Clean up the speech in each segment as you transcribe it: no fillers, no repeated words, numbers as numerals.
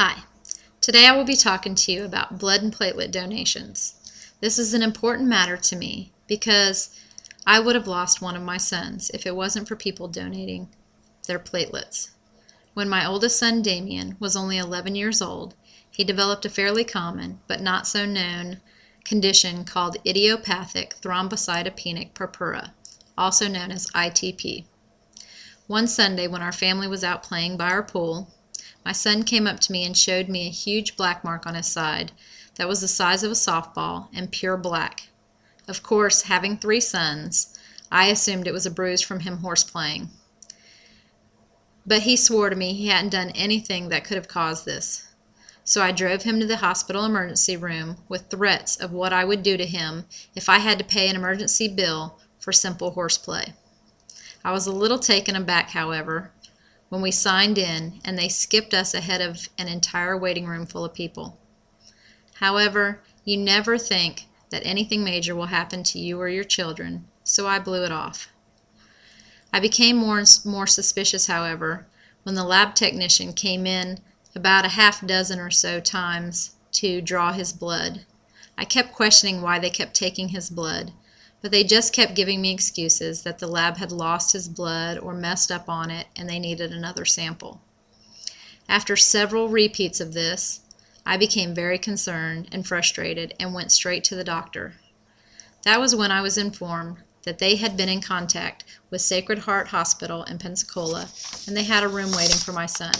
Hi, today I will be talking to you about blood and platelet donations. This is an important matter to me because I would have lost one of my sons if it wasn't for people donating their platelets. When my oldest son, Damien, was only 11 years old, he developed a fairly common but not so known condition called idiopathic thrombocytopenic purpura, also known as ITP. One Sunday when our family was out playing by our pool, my son came up to me and showed me a huge black mark on his side that was the size of a softball and pure black. Of course, having 3 sons, I assumed it was a bruise from him horseplaying. But he swore to me he hadn't done anything that could have caused this. So I drove him to the hospital emergency room with threats of what I would do to him if I had to pay an emergency bill for simple horseplay. I was a little taken aback, however, when we signed in and they skipped us ahead of an entire waiting room full of people. However, you never think that anything major will happen to you or your children, so I blew it off. I became more suspicious, however, when the lab technician came in about a half dozen or so times to draw his blood. I kept questioning why they kept taking his blood, but they just kept giving me excuses that the lab had lost his blood or messed up on it and they needed another sample. After several repeats of this, I became very concerned and frustrated and went straight to the doctor. That was when I was informed that they had been in contact with Sacred Heart Hospital in Pensacola and they had a room waiting for my son.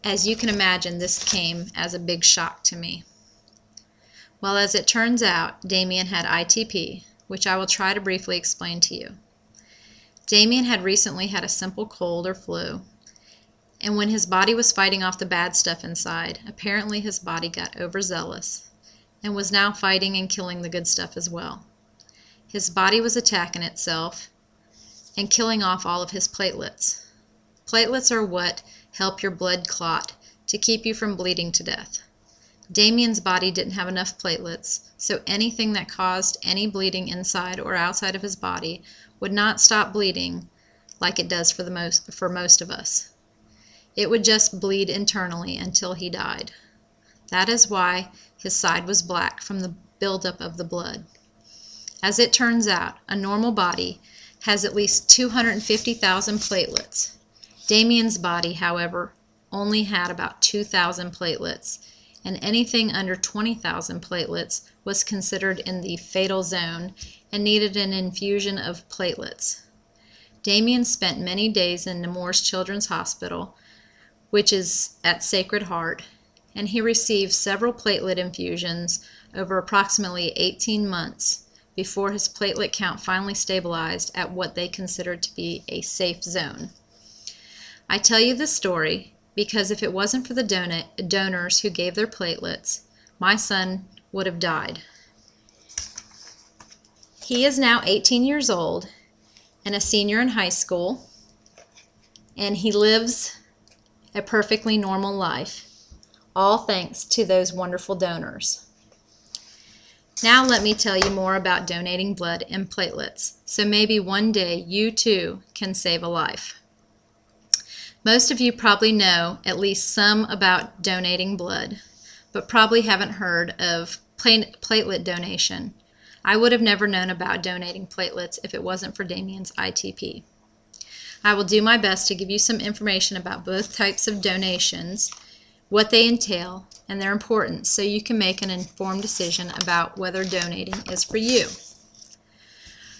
As you can imagine, this came as a big shock to me. Well, as it turns out, Damien had ITP, which I will try to briefly explain to you. Damien had recently had a simple cold or flu, and when his body was fighting off the bad stuff inside, apparently his body got overzealous and was now fighting and killing the good stuff as well. His body was attacking itself and killing off all of his platelets. Platelets are what help your blood clot to keep you from bleeding to death. Damien's body didn't have enough platelets, so anything that caused any bleeding inside or outside of his body would not stop bleeding like it does for most of us. It would just bleed internally until he died. That is why his side was black from the buildup of the blood. As it turns out, a normal body has at least 250,000 platelets. Damien's body, however, only had about 2,000 platelets, and anything under 20,000 platelets was considered in the fatal zone and needed an infusion of platelets. Damien spent many days in Nemours Children's Hospital, which is at Sacred Heart, and he received several platelet infusions over approximately 18 months before his platelet count finally stabilized at what they considered to be a safe zone. I tell you this story because if it wasn't for the donors who gave their platelets, my son would have died. He is now 18 years old and a senior in high school, and he lives a perfectly normal life, all thanks to those wonderful donors. Now let me tell you more about donating blood and platelets, so maybe one day you too can save a life. Most of you probably know at least some about donating blood, but probably haven't heard of platelet donation. I would have never known about donating platelets if it wasn't for Damien's ITP. I will do my best to give you some information about both types of donations, what they entail, and their importance so you can make an informed decision about whether donating is for you.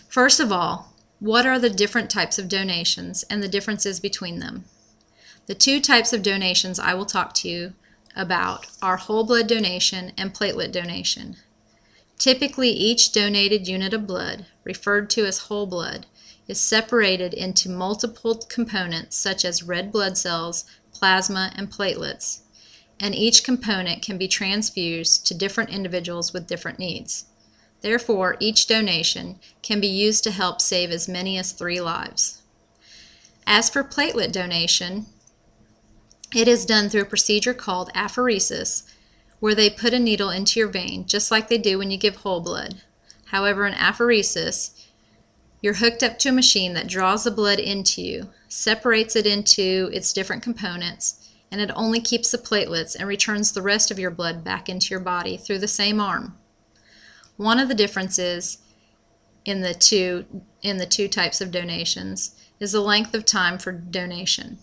First of all, what are the different types of donations and the differences between them? The 2 types of donations I will talk to you about are whole blood donation and platelet donation. Typically, each donated unit of blood, referred to as whole blood, is separated into multiple components such as red blood cells, plasma, and platelets, and each component can be transfused to different individuals with different needs. Therefore, each donation can be used to help save as many as 3 lives. As for platelet donation, it is done through a procedure called apheresis, where they put a needle into your vein, just like they do when you give whole blood. However, in apheresis, you're hooked up to a machine that draws the blood into you, separates it into its different components, and it only keeps the platelets and returns the rest of your blood back into your body through the same arm. One of the differences in the two types of donations is the length of time for donation.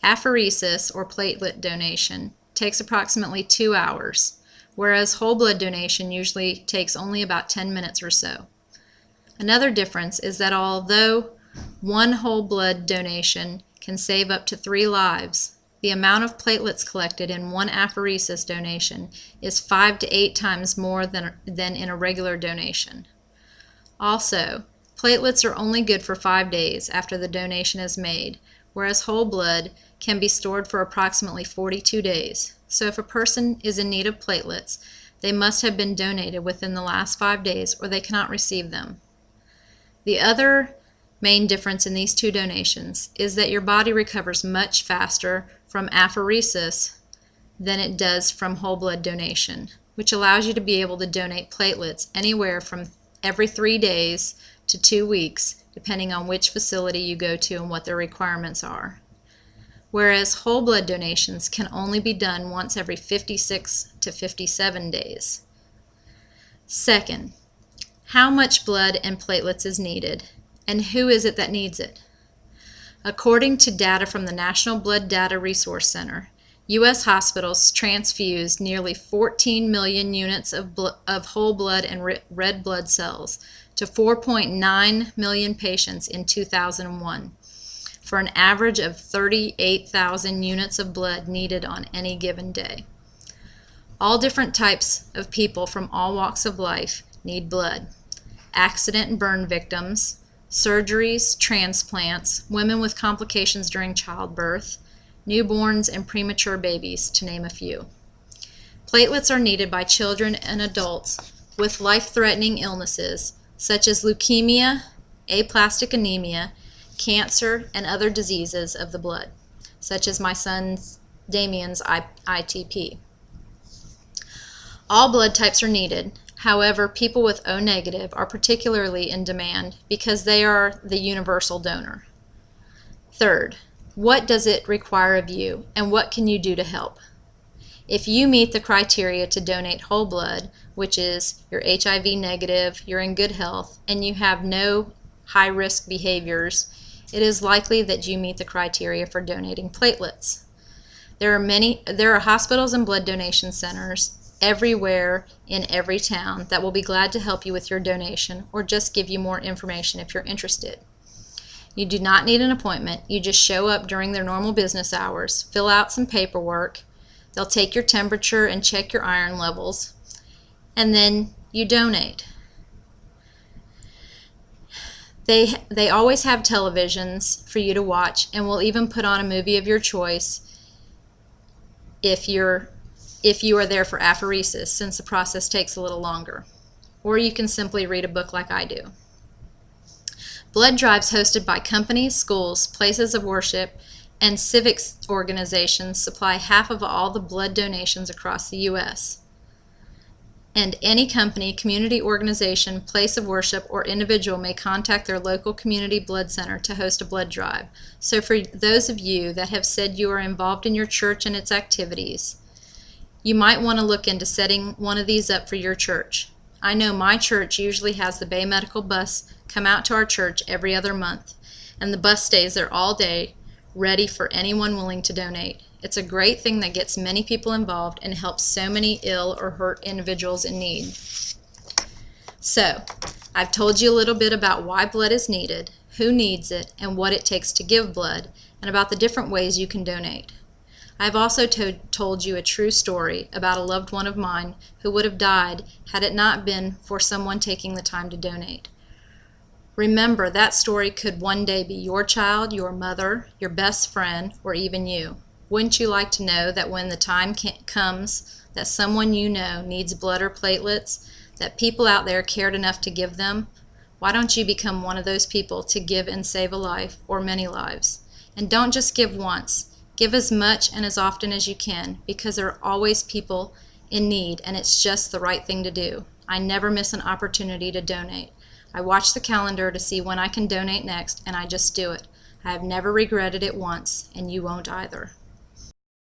Apheresis, or platelet donation, takes approximately 2 hours, whereas whole blood donation usually takes only about 10 minutes or so. Another difference is that although one whole blood donation can save up to 3 lives, the amount of platelets collected in one apheresis donation is 5 to 8 times more than in a regular donation. Also, platelets are only good for 5 days after the donation is made, whereas whole blood can be stored for approximately 42 days. So if a person is in need of platelets, they must have been donated within the last 5 days or they cannot receive them. The other main difference in these two donations is that your body recovers much faster from apheresis than it does from whole blood donation, which allows you to be able to donate platelets anywhere from every 3 days to 2 weeks, depending on which facility you go to and what their requirements are. Whereas whole blood donations can only be done once every 56 to 57 days. Second, how much blood and platelets is needed, and who is it that needs it? According to data from the National Blood Data Resource Center, U.S. hospitals transfused nearly 14 million units of whole blood and red blood cells to 4.9 million patients in 2001, for an average of 38,000 units of blood needed on any given day. All different types of people from all walks of life need blood. Accident and burn victims, surgeries, transplants, women with complications during childbirth, newborns and premature babies, to name a few. Platelets are needed by children and adults with life-threatening illnesses such as leukemia, aplastic anemia, cancer, and other diseases of the blood, such as my son Damien's ITP. All blood types are needed. However, people with O negative are particularly in demand because they are the universal donor. Third, what does it require of you, and what can you do to help? If you meet the criteria to donate whole blood, which is you're HIV negative, you're in good health, and you have no high-risk behaviors, it is likely that you meet the criteria for donating platelets. There are hospitals and blood donation centers everywhere in every town that will be glad to help you with your donation or just give you more information if you're interested. You do not need an appointment. You just show up during their normal business hours, fill out some paperwork, they'll take your temperature and check your iron levels, and then you donate. They always have televisions for you to watch, and will even put on a movie of your choice if you are there for apheresis, since the process takes a little longer. Or you can simply read a book like I do. Blood drives hosted by companies, schools, places of worship, and civics organizations supply half of all the blood donations across the U.S. And any company, community organization, place of worship, or individual may contact their local community blood center to host a blood drive. So for those of you that have said you are involved in your church and its activities, you might want to look into setting one of these up for your church. I know my church usually has the Bay Medical bus come out to our church every other month, and the bus stays there all day, ready for anyone willing to donate. It's a great thing that gets many people involved and helps so many ill or hurt individuals in need. So, I've told you a little bit about why blood is needed, who needs it, and what it takes to give blood, and about the different ways you can donate. I've also told you a true story about a loved one of mine who would have died had it not been for someone taking the time to donate. Remember, that story could one day be your child, your mother, your best friend, or even you. Wouldn't you like to know that when the time comes that someone you know needs blood or platelets, that people out there cared enough to give them? Why don't you become one of those people to give and save a life or many lives? And don't just give once. Give as much and as often as you can, because there are always people in need, and it's just the right thing to do. I never miss an opportunity to donate. I watch the calendar to see when I can donate next, and I just do it. I have never regretted it once, and you won't either.